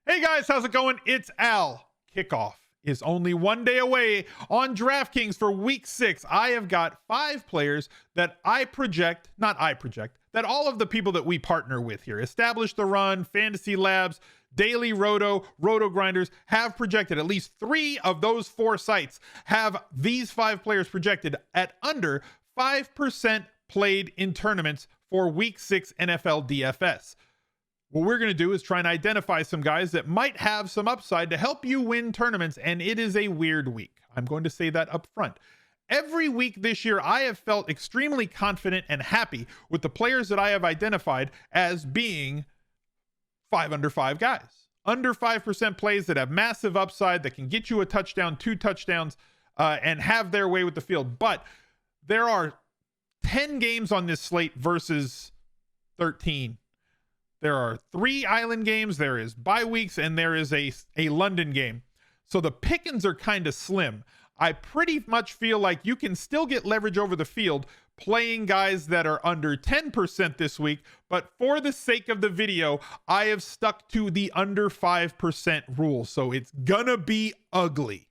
Hey guys, how's it going? It's Al. Kickoff is only one day away on DraftKings for week 6. I have got 5 players that that all of the people that we partner with here, Establish the Run, Fantasy Labs, Daily Rotogrinders, have projected. At least 3 of those 4 sites have these 5 players projected at under 5% played in tournaments for week 6 NFL DFS. What we're going to do is try and identify some guys that might have some upside to help you win tournaments, and it is a weird week. I'm going to say that up front. Every week this year, I have felt extremely confident and happy with the players that I have identified as being 5 under 5 guys. Under 5% plays that have massive upside, that can get you a touchdown, 2 touchdowns, and have their way with the field. But there are 10 games on this slate versus 13. There are 3 island games, there is bye weeks, and there is a London game. So the pickings are kind of slim. I pretty much feel like you can still get leverage over the field playing guys that are under 10% this week, but for the sake of the video, I have stuck to the under 5% rule. So it's gonna be ugly.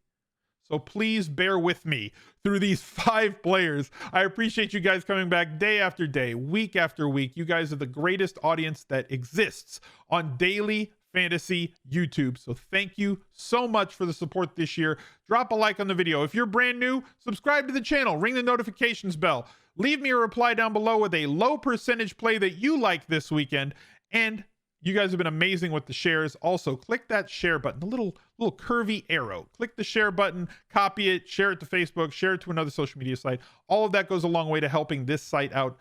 So please bear with me through these 5 players. I appreciate you guys coming back day after day, week after week. You guys are the greatest audience that exists on daily fantasy YouTube. So thank you so much for the support this year. Drop a like on the video. If you're brand new, subscribe to the channel, ring the notifications bell. Leave me a reply down below with a low percentage play that you like this weekend. And you guys have been amazing with the shares. Also, click that share button, the little curvy arrow. Click the share button, copy it, share it to Facebook, share it to another social media site. All of that goes a long way to helping this site out,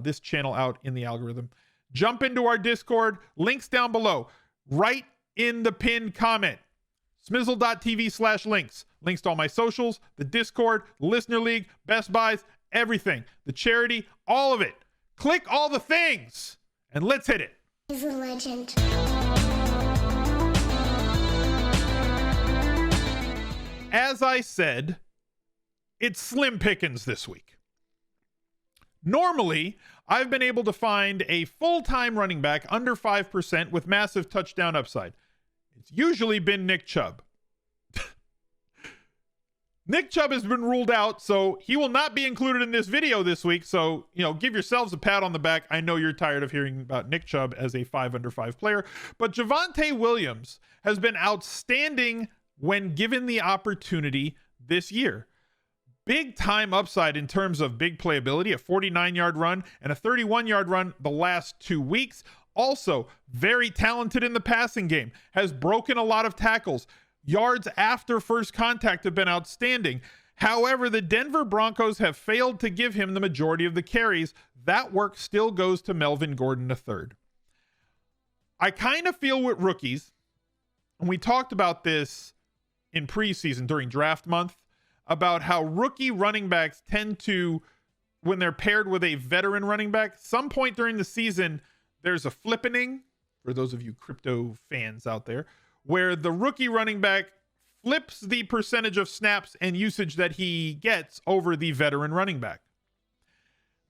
this channel out in the algorithm. Jump into our Discord, links down below, right in the pinned comment. smizzle.tv/links. Links to all my socials, the Discord, Listener League, Best Buys, everything. The charity, all of it. Click all the things, and let's hit it. He's a legend. As I said, it's slim pickings this week. Normally, I've been able to find a full-time running back under 5% with massive touchdown upside. It's usually been Nick Chubb. Nick Chubb has been ruled out, so he will not be included in this video this week. So, give yourselves a pat on the back. I know you're tired of hearing about Nick Chubb as a 5 under 5 player, but JAVONTE Williams has been outstanding when given the opportunity this year. Big time upside in terms of big playability, a 49-yard run and a 31-yard run the last 2 weeks. Also, very talented in the passing game, has broken a lot of tackles. Yards after first contact have been outstanding. However, the Denver Broncos have failed to give him the majority of the carries. That work still goes to Melvin Gordon III. I kind of feel with rookies, and we talked about this in preseason during draft month, about how rookie running backs tend to, when they're paired with a veteran running back, some point during the season, there's a flippening, for those of you crypto fans out there, where the rookie running back flips the percentage of snaps and usage that he gets over the veteran running back.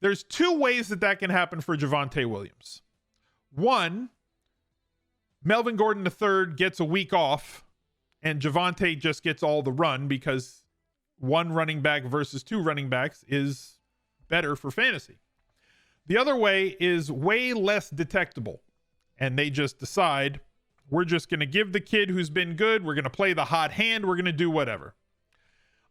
There's 2 ways that can happen for JAVONTE Williams. One, Melvin Gordon III gets a week off and JAVONTE just gets all the run because 1 running back versus 2 running backs is better for fantasy. The other way is way less detectable, and they just decide, we're just going to give the kid who's been good, we're going to play the hot hand, we're going to do whatever.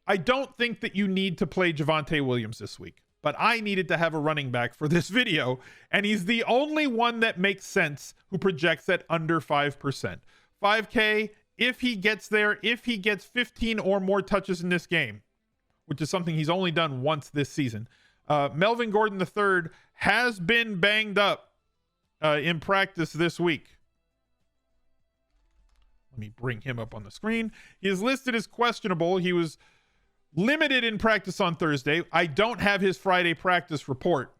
I don't think that you need to play JAVONTE Williams this week, but I needed to have a running back for this video, and he's the only one that makes sense who projects at under 5%. 5K, if he gets there, if he gets 15 or more touches in this game, which is something he's only done once this season. Melvin Gordon III has been banged up in practice this week. Let me bring him up on the screen. He is listed as questionable. He was limited in practice on Thursday. I don't have his Friday practice report.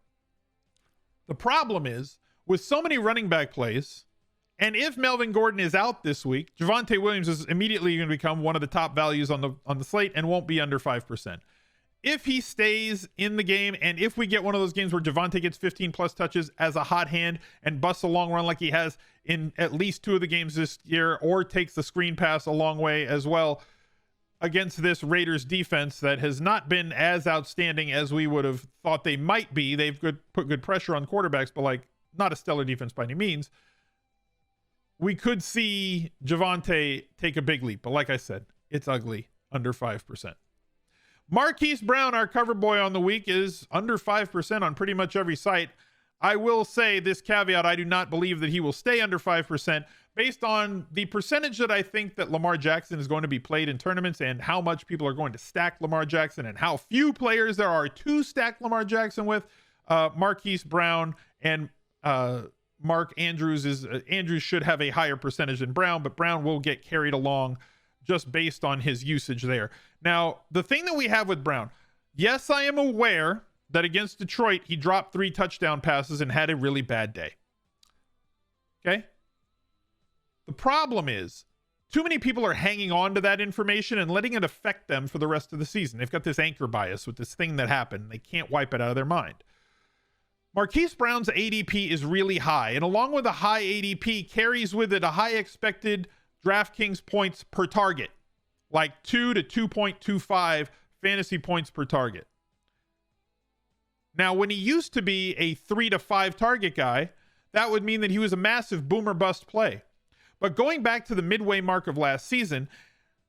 The problem is, with so many running back plays, and if Melvin Gordon is out this week, JAVONTE Williams is immediately going to become one of the top values on the slate and won't be under 5%. if he stays in the game, and if we get one of those games where Javonte gets 15 plus touches as a hot hand and busts a long run like he has in at least 2 of the games this year, or takes the screen pass a long way as well against this Raiders defense that has not been as outstanding as we would have thought they might be. They've put good pressure on quarterbacks, but like not a stellar defense by any means. We could see Javonte take a big leap, but like I said, it's ugly, under 5%. Marquise Brown, our cover boy on the week, is under 5% on pretty much every site. I will say this caveat: I do not believe that he will stay under 5% based on the percentage that I think that Lamar Jackson is going to be played in tournaments, and how much people are going to stack Lamar Jackson, and how few players there are to stack Lamar Jackson with. Marquise Brown and Mark Andrews Andrews should have a higher percentage than Brown, but Brown will get carried along just based on his usage there. Now, the thing that we have with Brown, yes, I am aware that against Detroit, he dropped 3 touchdown passes and had a really bad day. Okay? The problem is, too many people are hanging on to that information and letting it affect them for the rest of the season. They've got this anchor bias with this thing that happened. They can't wipe it out of their mind. Marquise Brown's ADP is really high, and along with a high ADP carries with it a high expected DraftKings points per target, like 2 to 2.25 fantasy points per target. Now, when he used to be a 3 to 5 target guy, that would mean that he was a massive boomer bust play. But going back to the midway mark of last season,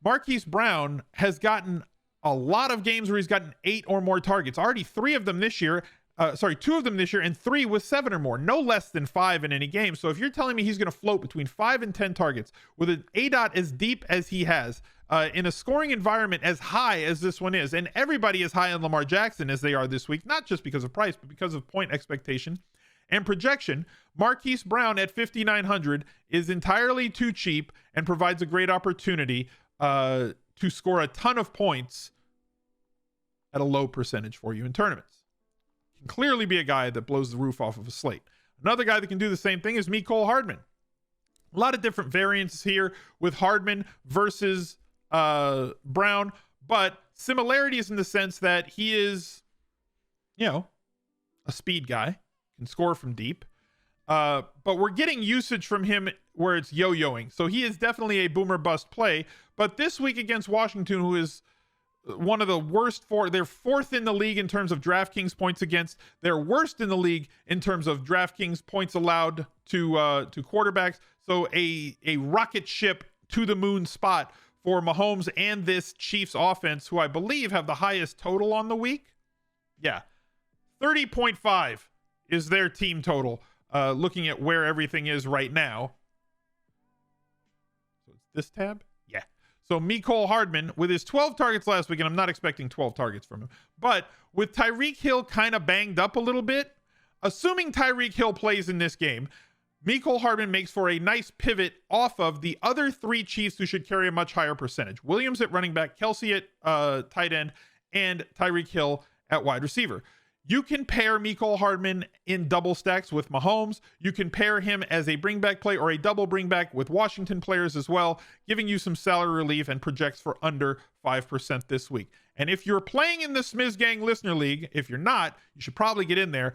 Marquise Brown has gotten a lot of games where he's gotten 8 or more targets. Already 2 of them this year, and 3 with 7 or more, no less than 5 in any game. So if you're telling me he's going to float between 5 and 10 targets with an ADOT as deep as he has, in a scoring environment as high as this one is, and everybody is high on Lamar Jackson as they are this week, not just because of price, but because of point expectation and projection, Marquise Brown at 5,900 is entirely too cheap and provides a great opportunity to score a ton of points at a low percentage for you in tournaments. Can clearly be a guy that blows the roof off of a slate. Another guy that can do the same thing is MECOLE HARDMAN. A lot of different variants here with HARDMAN versus Brown, but similarities in the sense that he is, a speed guy, can score from deep. But we're getting usage from him where it's yo-yoing. So he is definitely a boomer bust play. But this week against Washington, who is one of the worst they're 4th in the league in terms of DraftKings points against. They're worst in the league in terms of DraftKings points allowed to quarterbacks. So a rocket ship to the moon spot for Mahomes and this Chiefs offense, who I believe have the highest total on the week. Yeah, 30.5 is their team total, looking at where everything is right now. So it's this tab? Yeah. So MECOLE HARDMAN with his 12 targets last week, and I'm not expecting 12 targets from him, but with Tyreek Hill kind of banged up a little bit, assuming Tyreek Hill plays in this game, MECOLE HARDMAN makes for a nice pivot off of the other 3 Chiefs who should carry a much higher percentage. Williams at running back, Kelsey at tight end, and Tyreek Hill at wide receiver. You can pair MECOLE HARDMAN in double stacks with Mahomes. You can pair him as a bring back play or a double bring back with Washington players as well, giving you some salary relief, and projects for under 5% this week. And if you're playing in the Smiz Gang Listener League, if you're not, you should probably get in there.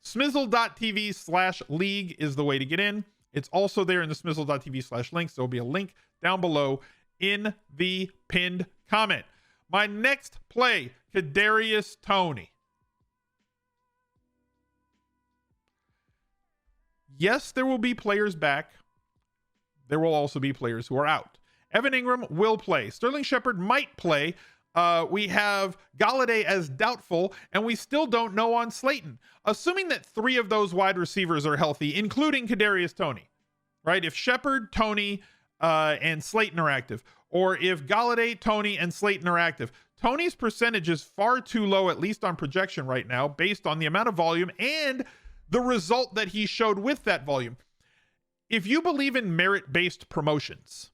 Smizzle.tv/league is the way to get in. It's also there in the smizzle.tv/links. There'll be a link down below in the pinned comment. My next play, KADARIUS TONEY. Yes, there will be players back. There will also be players who are out. Evan Ingram will play. Sterling Shepard might play. We have Galladay as doubtful, and we still don't know on Slayton. Assuming that 3 of those wide receivers are healthy, including KADARIUS TONEY, right? If Shepard, Toney, and Slayton are active, or if Galladay, Toney, and Slayton are active, Toney's percentage is far too low, at least on projection right now, based on the amount of volume and the result that he showed with that volume. If you believe in merit-based promotions,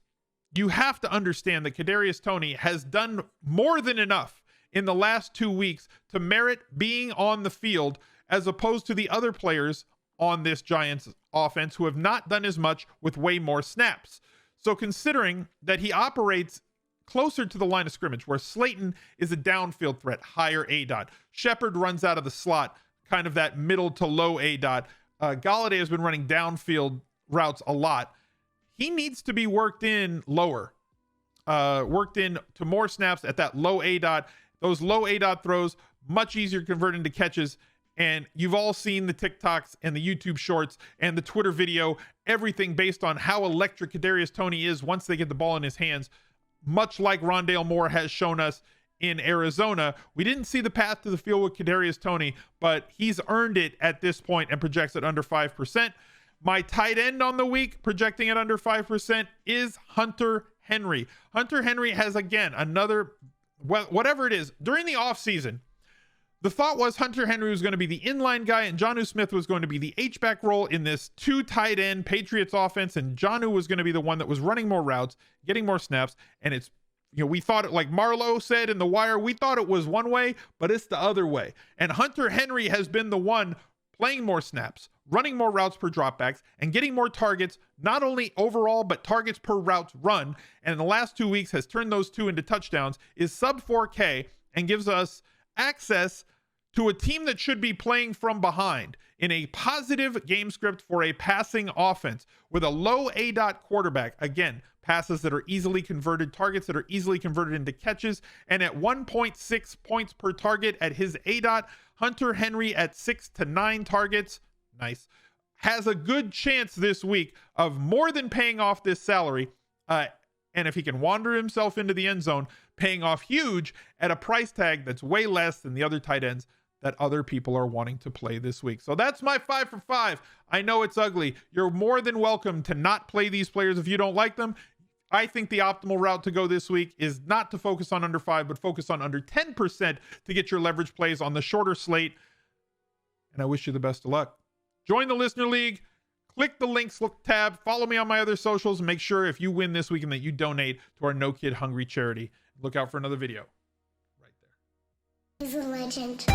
you have to understand that KADARIUS TONEY has done more than enough in the last 2 weeks to merit being on the field, as opposed to the other players on this Giants offense who have not done as much with way more snaps. So considering that he operates closer to the line of scrimmage, where Slayton is a downfield threat, higher A dot. Shepard runs out of the slot, kind of that middle to low A dot. Galladay has been running downfield routes a lot. He needs to be worked in lower, worked in to more snaps at that low A dot. Those low A dot throws, much easier to convert into catches. And you've all seen the TikToks and the YouTube shorts and the Twitter video, everything based on how electric Kadarius Toney is once they get the ball in his hands, much like Rondale Moore has shown us in Arizona. We didn't see the path to the field with Kadarius Toney, but he's earned it at this point and projects at under 5%. My tight end on the week, projecting at under 5%, is Hunter Henry. Hunter Henry has, again, another, whatever it is, during the offseason, the thought was Hunter Henry was going to be the inline guy and Jonnu Smith was going to be the H-back role in this 2 tight end Patriots offense, and Jonnu was going to be the one that was running more routes, getting more snaps. And it's, we thought it, like Marlowe said in The Wire, we thought it was one way, but it's the other way. And Hunter Henry has been the one playing more snaps, running more routes per dropbacks, and getting more targets, not only overall, but targets per routes run. And in the last 2 weeks has turned those 2 into touchdowns, is sub 4K, and gives us access to a team that should be playing from behind in a positive game script for a passing offense with a low A dot quarterback. Again, passes that are easily converted, targets that are easily converted into catches, and at 1.6 points per target at his A dot. Hunter Henry at 6 to 9 targets, nice, has a good chance this week of more than paying off this salary. And if he can wander himself into the end zone, paying off huge at a price tag that's way less than the other tight ends that other people are wanting to play this week. So that's my 5 for 5. I know it's ugly. You're more than welcome to not play these players if you don't like them. I think the optimal route to go this week is not to focus on under 5, but focus on under 10% to get your leverage plays on the shorter slate. And I wish you the best of luck. Join the Listener League. Click the links tab. Follow me on my other socials. And make sure if you win this weekend that you donate to our No Kid Hungry charity. Look out for another video right there. He's a legend.